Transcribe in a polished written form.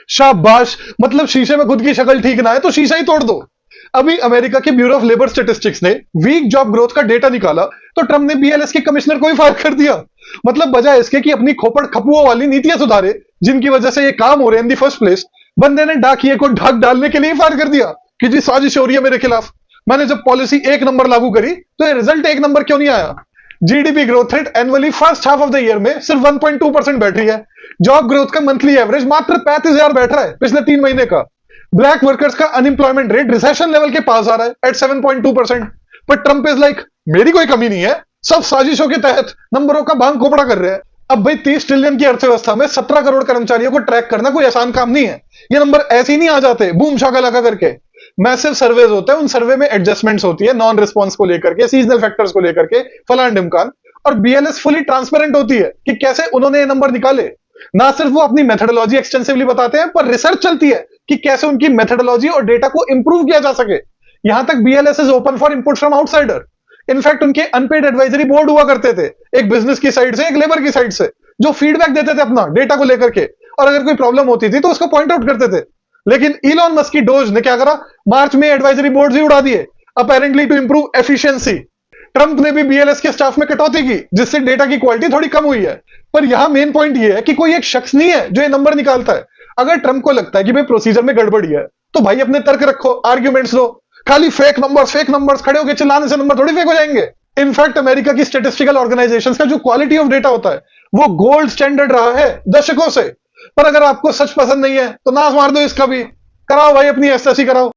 शाबाश। मतलब शीशे में खुद की शक्ल ठीक ना है तो शीशा ही तोड़ दो। अभी अमेरिका के ब्यूरो ऑफ लेबर स्टैटिस्टिक्स ने वीक जॉब ग्रोथ का डेटा निकाला तो ट्रंप ने बीएलएस के कमिश्नर को ही फायर कर दिया। मतलब बजाय इसके कि अपनी खोपड़ खपुओं वाली नीतियां सुधारे जिनकी वजह से ये काम हो रहे हैं इन दी फर्स्ट प्लेस, बंदे ने डाकिए को ढक डालने के लिए फायर कर दिया कि जी साजिश हो रही है मेरे खिलाफ। मैंने जब पॉलिसी एक नंबर लागू करी तो ये रिजल्ट एक नंबर क्यों नहीं आया? GDP growth rate annually first half of the year में सिर्फ 1.2% बैठ रही है। जॉब ग्रोथ का मंथली एवरेज मात्र 35,000 बैठ रहा है पिछले 3 महीने का। ब्लैक वर्कर्स का अनएम्प्लॉयमेंट रेट रिसेशन लेवल के पास आ रहा है एट 7.2%। पर ट्रंप इज लाइक मेरी कोई कमी नहीं है, सब साजिशों के तहत नंबरों का भांग खोपड़ा कर रहे हैं। अब भाई 30 ट्रिलियन की अर्थव्यवस्था में 17 करोड़ कर्मचारियों को ट्रैक करना कोई आसान काम नहीं है। ये नंबर ऐसे ही नहीं आ जाते बूम शाका लगा करके। मैसिव सर्वेज होते हैं, उन सर्वे में एडजस्टमेंट्स होती है नॉन रिस्पॉन्स को लेकर के, सीजनल फैक्टर्स को लेकर के, फलान ढिमकान। और बीएलएस फुली ट्रांसपेरेंट होती है कि कैसे उन्होंने ये नंबर निकाले। ना सिर्फ वो अपनी मेथोडोलॉजी एक्सटेंसिवली बताते हैं, पर रिसर्च चलती है कि कैसे उनकी मेथोडोलॉजी और डेटा को इंप्रूव किया जा सके। यहां तक BLS is open for input from outsider. In fact उनके अनपेड एडवाइजरी बोर्ड हुआ करते थे, एक बिजनेस की साइड से एक लेबर की साइड से, जो फीडबैक देते थे अपना डेटा को लेकर के, और अगर कोई प्रॉब्लम होती थी तो उसको पॉइंट आउट करते थे। लेकिन इलॉन मस्क की डोज ने क्या करा, मार्च में एडवाइजरी बोर्ड ही उड़ा दिए, apparently to improve efficiency. Trump ने भी बीएलएस के स्टाफ में कटौती की जिससे डेटा की क्वालिटी थोड़ी कम हुई है। पर यहां मेन पॉइंट ये है कि कोई एक शख्स नहीं है जो ये नंबर निकालता है। अगर ट्रंप को लगता है कि भाई प्रोसीजर में गड़बड़ी है तो भाई अपने तर्क रखो, आर्ग्यूमेंट्स दो। खाली फेक नंबर्स खड़े होकर चिल्लाने से नंबर थोड़ी फेक हो जाएंगे। इनफैक्ट अमेरिका की स्टैटिस्टिकल ऑर्गेनाइजेशंस का जो क्वालिटी ऑफ डेटा होता है वो गोल्ड स्टैंडर्ड रहा है दशकों से। पर अगर आपको सच पसंद नहीं है तो नाश मार दो इसका भी, कराओ भाई अपनी एसएससी कराओ।